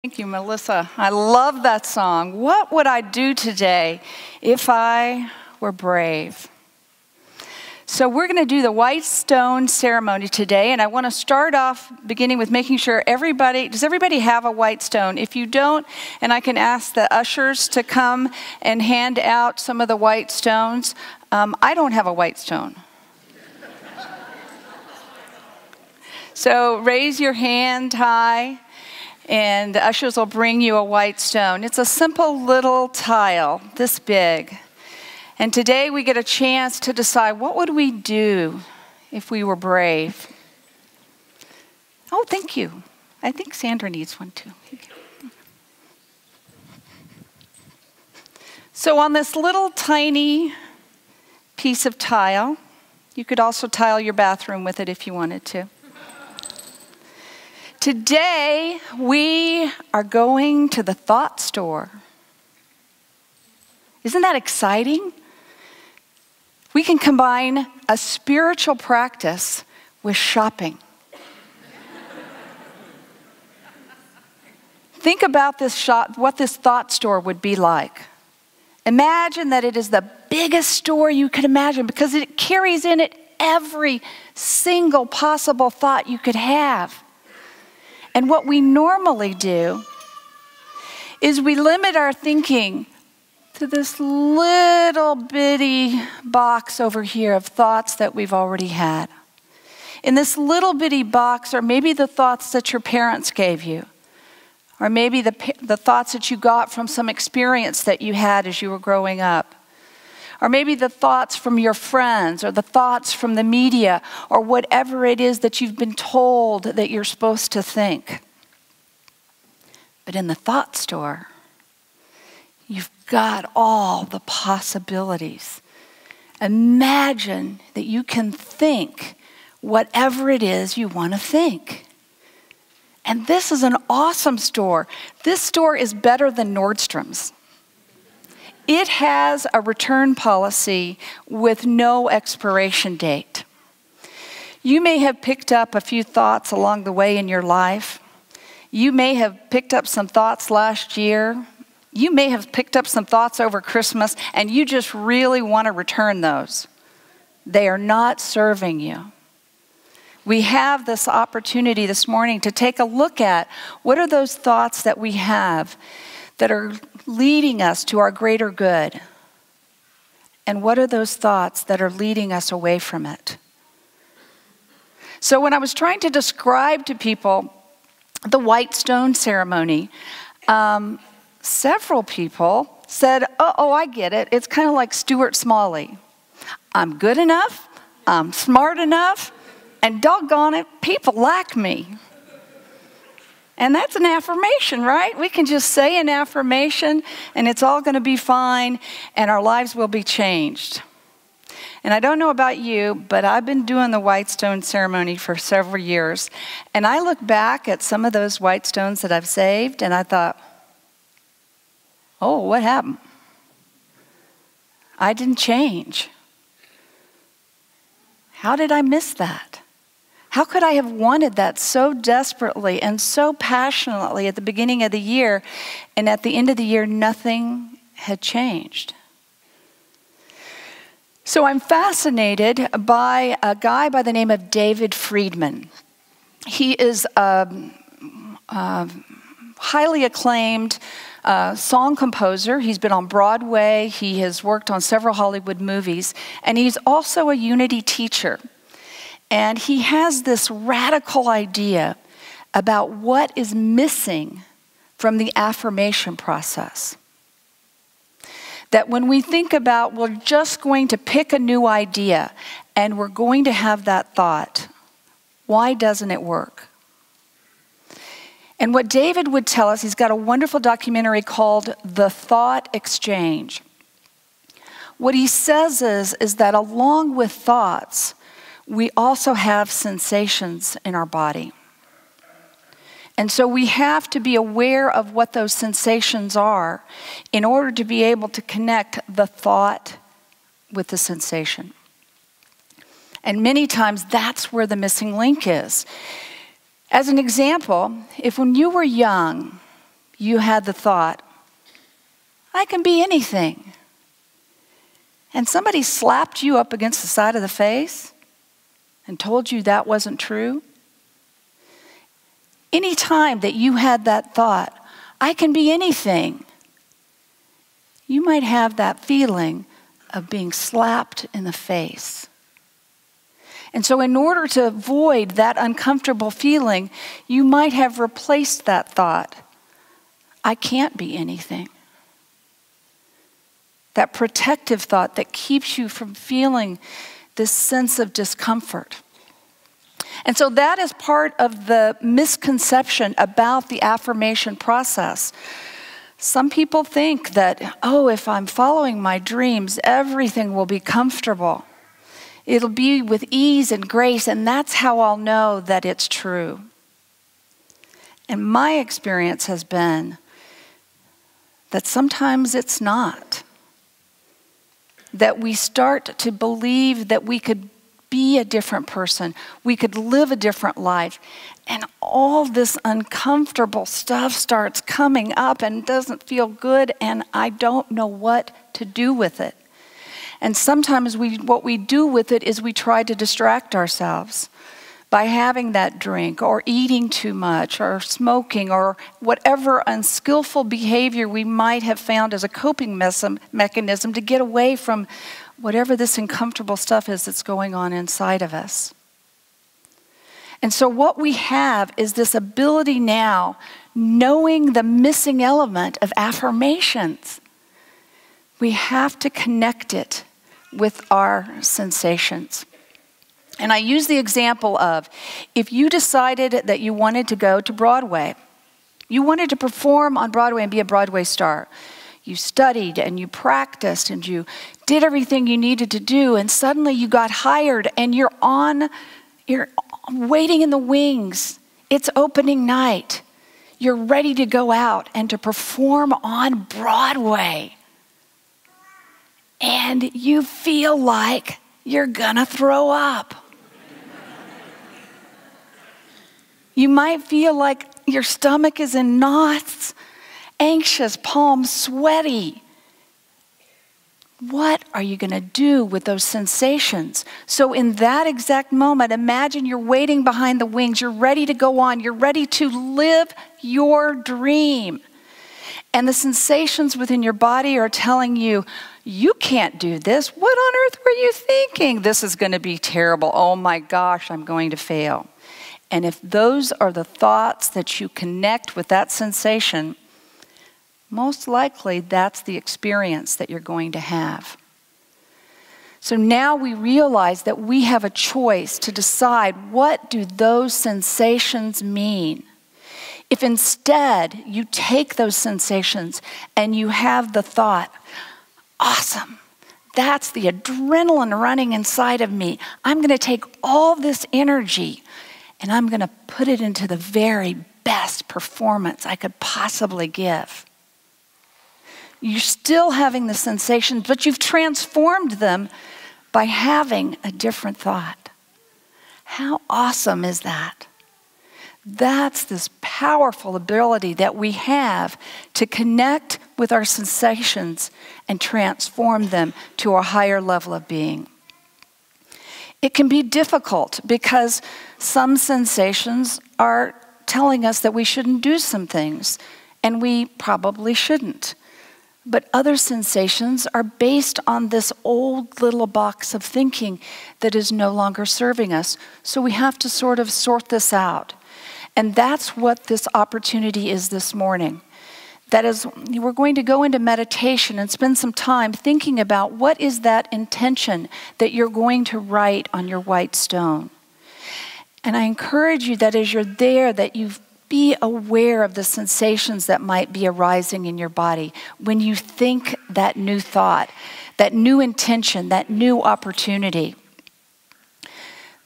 Thank you, Melissa. I love that song. What would I do today if I were brave? So we're going to do the white stone ceremony today, and I want to start off beginning with making sure does everybody have a white stone? If you don't, and I can ask the ushers to come and hand out some of the white stones. I don't have a white stone. So raise your hand high, and the ushers will bring you a white stone. It's a simple little tile, this big. And today we get a chance to decide, what would we do if we were brave? Oh, thank you. I think Sandra needs one too. So on this little tiny piece of tile, you could also tile your bathroom with it if you wanted to. Today, we are going to the thought store. Isn't that exciting? We can combine a spiritual practice with shopping. Think about what this thought store would be like. Imagine that it is the biggest store you could imagine because it carries in it every single possible thought you could have. And what we normally do is we limit our thinking to this little bitty box over here of thoughts that we've already had. In this little bitty box are maybe the thoughts that your parents gave you, or maybe the thoughts that you got from some experience that you had as you were growing up. Or maybe the thoughts from your friends, or the thoughts from the media, or whatever it is that you've been told that you're supposed to think. But in the thought store, you've got all the possibilities. Imagine that you can think whatever it is you want to think. And this is an awesome store. This store is better than Nordstrom's. It has a return policy with no expiration date. You may have picked up a few thoughts along the way in your life. You may have picked up some thoughts last year. You may have picked up some thoughts over Christmas, and you just really want to return those. They are not serving you. We have this opportunity this morning to take a look at what are those thoughts that we have that are leading us to our greater good? And what are those thoughts that are leading us away from it? So when I was trying to describe to people the white stone ceremony, several people said, oh, I get it. It's kind of like Stuart Smalley. I'm good enough, I'm smart enough, and doggone it, people like me. And that's an affirmation, right? We can just say an affirmation and it's all going to be fine and our lives will be changed. And I don't know about you, but I've been doing the white stone ceremony for several years. And I look back at some of those white stones that I've saved and I thought, oh, what happened? I didn't change. How did I miss that? How could I have wanted that so desperately and so passionately at the beginning of the year, and at the end of the year, nothing had changed? So I'm fascinated by a guy by the name of David Friedman. He is a highly acclaimed song composer. He's been on Broadway. He has worked on several Hollywood movies, and he's also a Unity teacher. And he has this radical idea about what is missing from the affirmation process. That when we think about we're just going to pick a new idea and we're going to have that thought, why doesn't it work? And what David would tell us, he's got a wonderful documentary called The Thought Exchange. What he says is that along with thoughts, we also have sensations in our body. And so we have to be aware of what those sensations are in order to be able to connect the thought with the sensation. And many times that's where the missing link is. As an example, if when you were young, you had the thought, I can be anything, and somebody slapped you up against the side of the face and told you that wasn't true? Any time that you had that thought, I can be anything, you might have that feeling of being slapped in the face. And so in order to avoid that uncomfortable feeling, you might have replaced that thought, I can't be anything. That protective thought that keeps you from feeling this sense of discomfort. And so that is part of the misconception about the affirmation process. Some people think that, oh, if I'm following my dreams, everything will be comfortable. It'll be with ease and grace, and that's how I'll know that it's true. And my experience has been that sometimes it's not. That we start to believe that we could be a different person, we could live a different life, and all this uncomfortable stuff starts coming up and doesn't feel good, and I don't know what to do with it. And sometimes what we do with it is we try to distract ourselves by having that drink or eating too much or smoking or whatever unskillful behavior we might have found as a coping mechanism to get away from whatever this uncomfortable stuff is that's going on inside of us. And so what we have is this ability now, knowing the missing element of affirmations. We have to connect it with our sensations. And I use the example of, if you decided that you wanted to go to Broadway, you wanted to perform on Broadway and be a Broadway star. You studied and you practiced and you did everything you needed to do, and suddenly you got hired and you're waiting in the wings. It's opening night. You're ready to go out and to perform on Broadway. And you feel like you're gonna throw up. You might feel like your stomach is in knots, anxious, palms sweaty. What are you going to do with those sensations? So in that exact moment, imagine you're waiting behind the wings, you're ready to go on, you're ready to live your dream. And the sensations within your body are telling you, you can't do this. What on earth were you thinking? This is going to be terrible. Oh my gosh, I'm going to fail. And if those are the thoughts that you connect with that sensation, most likely that's the experience that you're going to have. So now we realize that we have a choice to decide, what do those sensations mean? If instead you take those sensations and you have the thought, awesome, that's the adrenaline running inside of me. I'm going to take all this energy and I'm going to put it into the very best performance I could possibly give. You're still having the sensations, but you've transformed them by having a different thought. How awesome is that? That's this powerful ability that we have to connect with our sensations and transform them to a higher level of being. It can be difficult because some sensations are telling us that we shouldn't do some things, and we probably shouldn't. But other sensations are based on this old little box of thinking that is no longer serving us. So we have to sort of sort this out. And that's what this opportunity is this morning. That is, we're going to go into meditation and spend some time thinking about what is that intention that you're going to write on your white stone. And I encourage you that as you're there, that you be aware of the sensations that might be arising in your body when you think that new thought, that new intention, that new opportunity.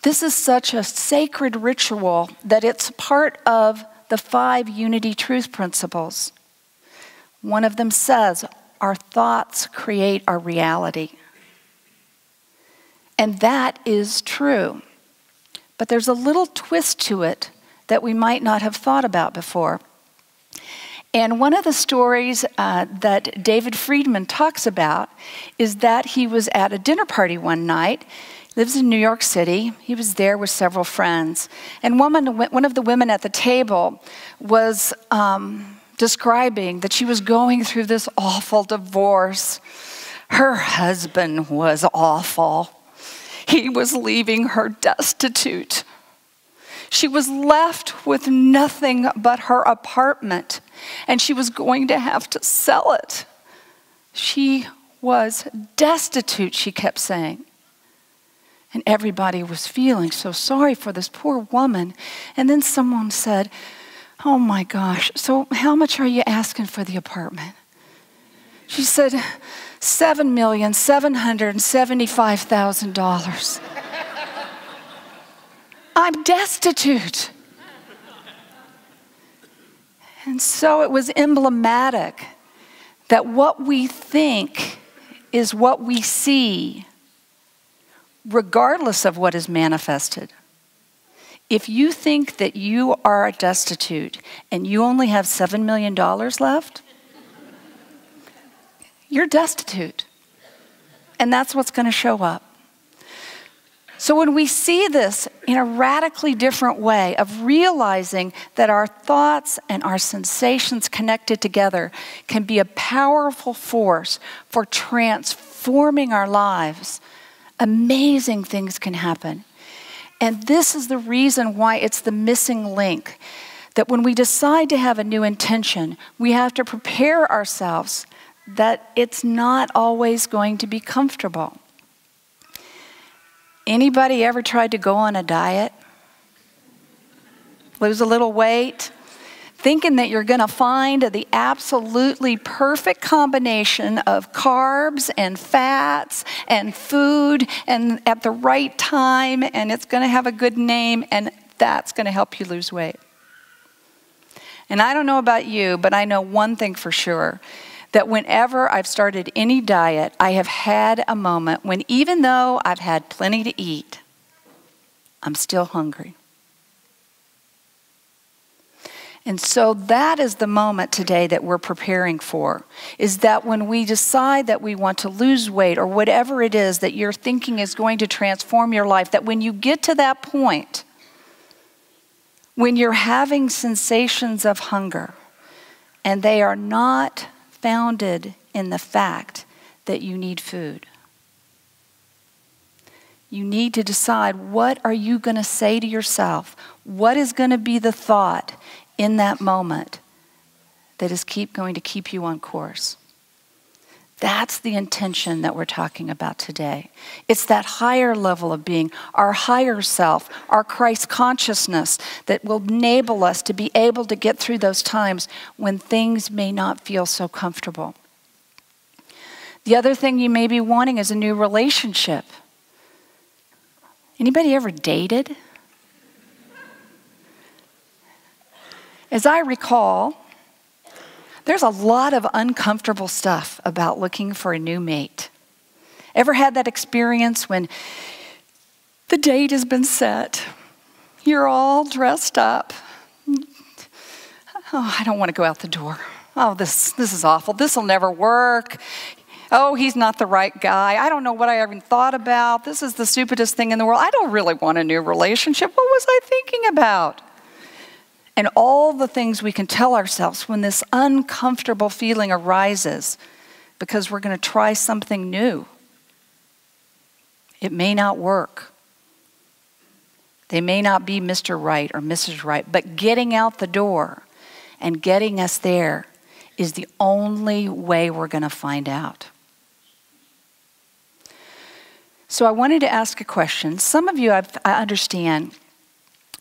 This is such a sacred ritual that it's part of the 5 unity truth principles. One of them says, our thoughts create our reality. And that is true. But there's a little twist to it that we might not have thought about before. And one of the stories that David Friedman talks about is that he was at a dinner party one night. He lives in New York City. He was there with several friends. And one of the women at the table was describing that she was going through this awful divorce. Her husband was awful. He was leaving her destitute. She was left with nothing but her apartment, and she was going to have to sell it. She was destitute, she kept saying. And everybody was feeling so sorry for this poor woman. And then someone said, "Oh my gosh, so how much are you asking for the apartment?" She said, $7,775,000. I'm destitute. And so it was emblematic that what we think is what we see, regardless of what is manifested. If you think that you are destitute and you only have $7 million left, you're destitute. And that's what's going to show up. So when we see this in a radically different way of realizing that our thoughts and our sensations connected together can be a powerful force for transforming our lives, amazing things can happen. And this is the reason why it's the missing link, that when we decide to have a new intention, we have to prepare ourselves that it's not always going to be comfortable. Anybody ever tried to go on a diet? Lose a little weight? Thinking that you're going to find the absolutely perfect combination of carbs and fats and food and at the right time, and it's going to have a good name, and that's going to help you lose weight. And I don't know about you, but I know one thing for sure, that whenever I've started any diet, I have had a moment when even though I've had plenty to eat, I'm still hungry. And so that is the moment today that we're preparing for, is that when we decide that we want to lose weight or whatever it is that you're thinking is going to transform your life, that when you get to that point, when you're having sensations of hunger and they are not founded in the fact that you need food. You need to decide, what are you going to say to yourself? What is going to be the thought in that moment that is going to keep you on course? That's the intention that we're talking about today. It's that higher level of being, our higher self, our Christ consciousness that will enable us to be able to get through those times when things may not feel so comfortable. The other thing you may be wanting is a new relationship. Anybody ever dated? As I recall, there's a lot of uncomfortable stuff about looking for a new mate. Ever had that experience when the date has been set, you're all dressed up? Oh, I don't want to go out the door. Oh, this is awful. This will never work. Oh, he's not the right guy. I don't know what I even thought about. This is the stupidest thing in the world. I don't really want a new relationship. What was I thinking about? And all the things we can tell ourselves when this uncomfortable feeling arises because we're going to try something new. It may not work. They may not be Mr. Right or Mrs. Right, but getting out the door and getting us there is the only way we're going to find out. So I wanted to ask a question. Some of you I understand,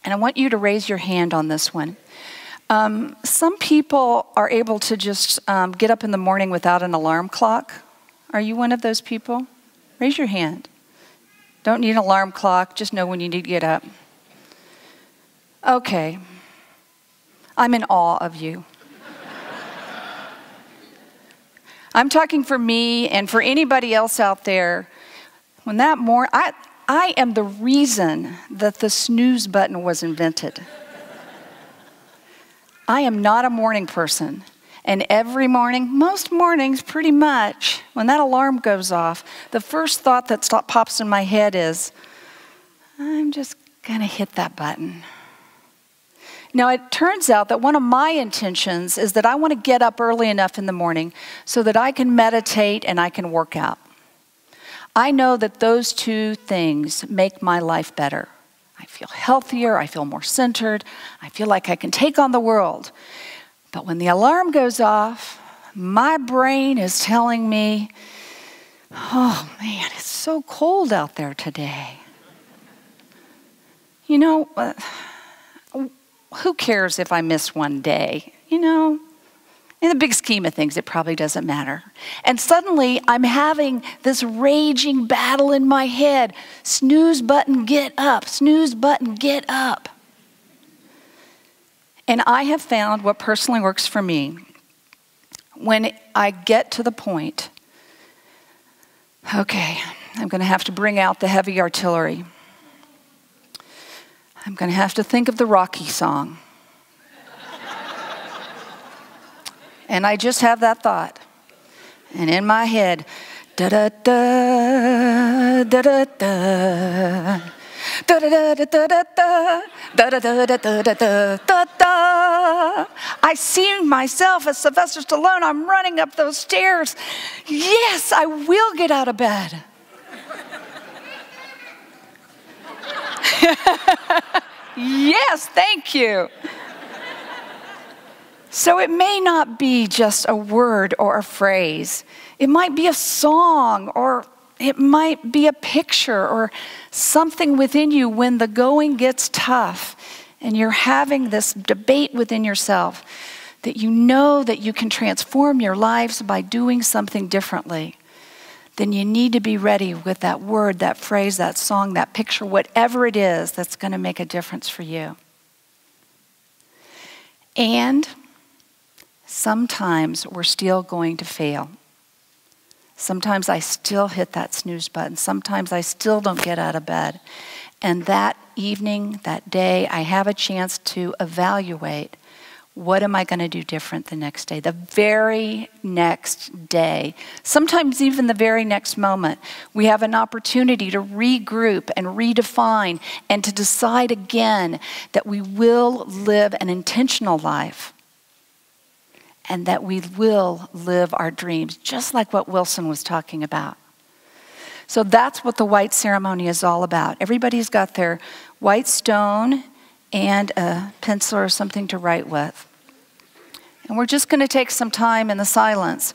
and I want you to raise your hand on this one. Some people are able to just get up in the morning without an alarm clock. Are you one of those people? Raise your hand. Don't need an alarm clock, just know when you need to get up. Okay. I'm in awe of you. I'm talking for me and for anybody else out there. When that morning, I am the reason that the snooze button was invented. I am not a morning person. And every morning, most mornings pretty much, when that alarm goes off, the first thought that pops in my head is, I'm just going to hit that button. Now, it turns out that one of my intentions is that I want to get up early enough in the morning so that I can meditate and I can work out. I know that those two things make my life better. I feel healthier, I feel more centered, I feel like I can take on the world. But when the alarm goes off, my brain is telling me, oh man, it's so cold out there today. You know, who cares if I miss one day? You know, in the big scheme of things, it probably doesn't matter. And suddenly, I'm having this raging battle in my head. Snooze button, get up. Snooze button, get up. And I have found what personally works for me. When I get to the point, okay, I'm going to have to bring out the heavy artillery. I'm going to have to think of the Rocky song. And I just have that thought. And in my head, da-da-da, da-da-da, da-da-da-da-da-da, da-da-da-da-da-da-da. I see myself as Sylvester Stallone. I'm running up those stairs. Yes, I will get out of bed. Yes, thank you. So it may not be just a word or a phrase. It might be a song, or it might be a picture or something within you when the going gets tough and you're having this debate within yourself that you know that you can transform your lives by doing something differently. Then you need to be ready with that word, that phrase, that song, that picture, whatever it is that's going to make a difference for you. And sometimes we're still going to fail. Sometimes I still hit that snooze button. Sometimes I still don't get out of bed. And that evening, that day, I have a chance to evaluate, what am I going to do different the next day? The very next day, sometimes even the very next moment, we have an opportunity to regroup and redefine and to decide again that we will live an intentional life and that we will live our dreams, just like what Wilson was talking about. So that's what the white ceremony is all about. Everybody's got their white stone and a pencil or something to write with. And we're just going to take some time in the silence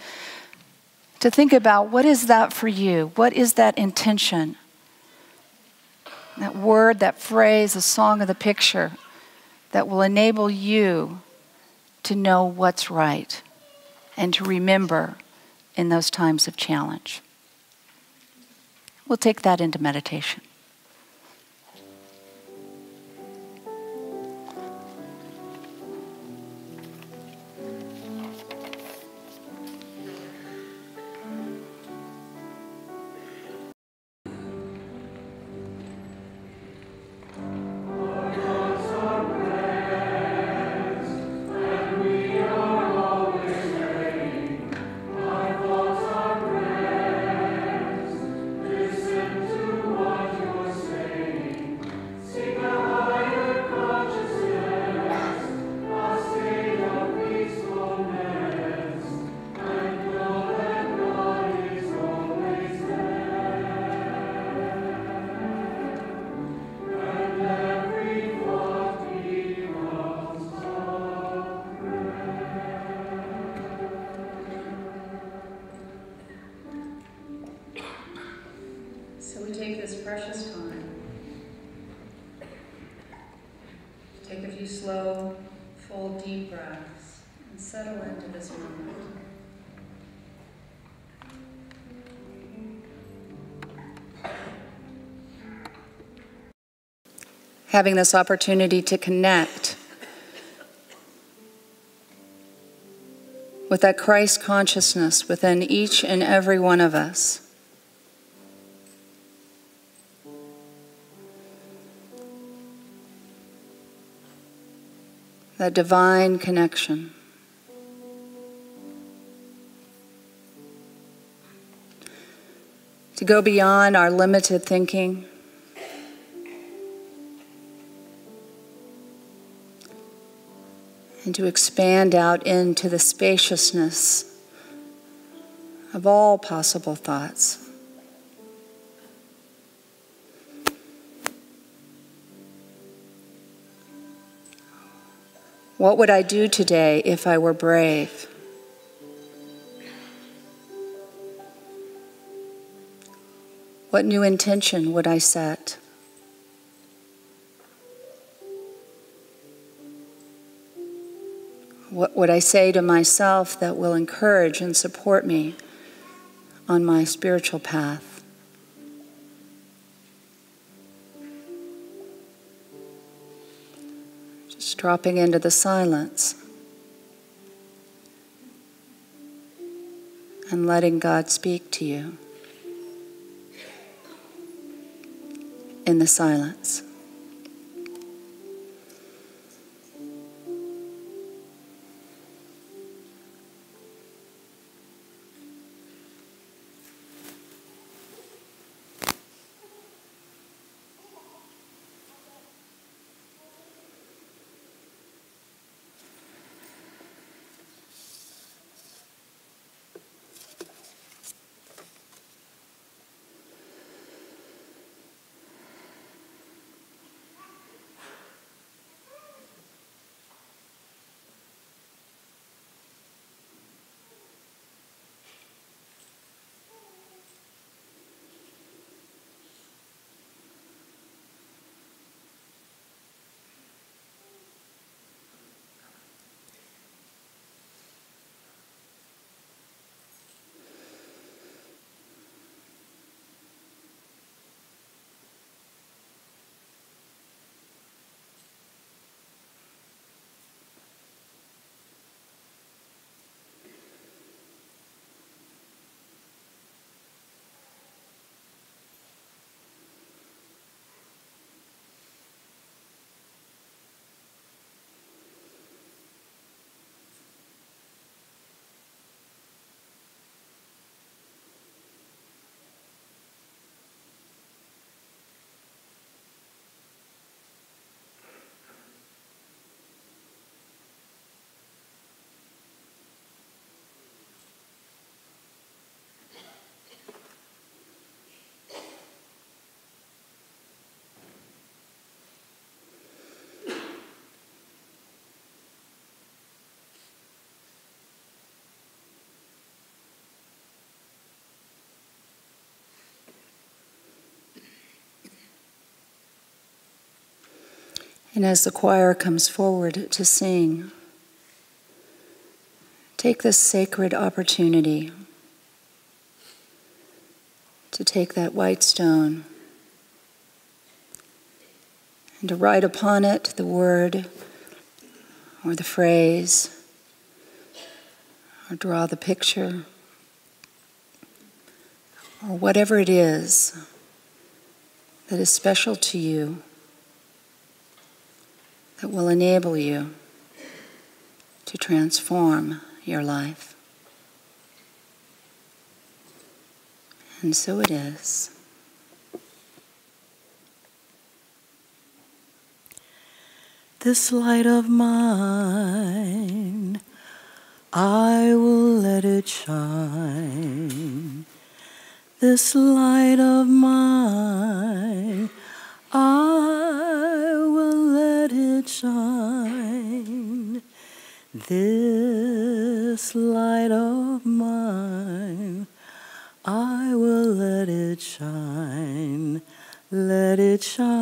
to think about, what is that for you? What is that intention? That word, that phrase, the song, or the picture that will enable you to know what's right and to remember in those times of challenge. We'll take that into meditation. So we take this precious time, take a few slow, full, deep breaths, and settle into this moment. Having this opportunity to connect with that Christ consciousness within each and every one of us. That divine connection. to go beyond our limited thinking, and to expand out into the spaciousness of all possible thoughts. What would I do today if I were brave? What new intention would I set? What would I say to myself that will encourage and support me on my spiritual path? Just dropping into the silence and letting God speak to you in the silence. And as the choir comes forward to sing, take this sacred opportunity to take that white stone and to write upon it the word or the phrase or draw the picture or whatever it is that is special to you, that will enable you to transform your life. And so it is. This light of mine, I will let it shine. This light of mine, I will let it shine. This light of mine, I will let it shine. Let it shine.